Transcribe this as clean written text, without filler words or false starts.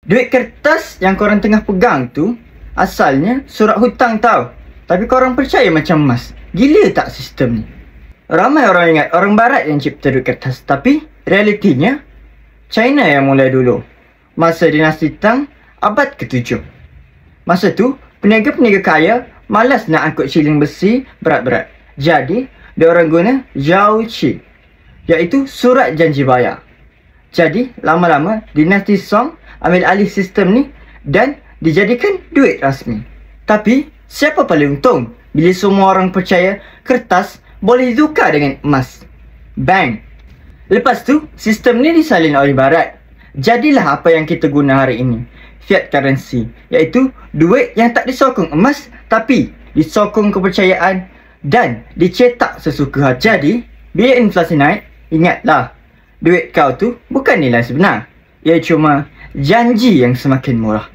Duit kertas yang korang tengah pegang tu asalnya surat hutang tau. Tapi korang percaya macam emas. Gila tak sistem ni? Ramai orang ingat orang barat yang cipta duit kertas. Tapi realitinya China yang mulai dulu. Masa dinasti Tang abad ke-7. Masa tu peniaga-peniaga kaya malas nak angkut shilling besi berat-berat. Jadi diorang guna Zhao Qi, iaitu surat janji bayar. Jadi lama-lama dinasti Song ambil alih sistem ni dan dijadikan duit rasmi. Tapi siapa paling untung bila semua orang percaya kertas boleh ditukar dengan emas? Bank. Lepas tu sistem ni disalin oleh barat. Jadilah apa yang kita guna hari ini, fiat currency, iaitu duit yang tak disokong emas tapi disokong kepercayaan dan dicetak sesuka hati. Jadi bila inflasi naik, ingatlah duit kau tu bukan nilai sebenar. Ia cuma janji yang semakin murah.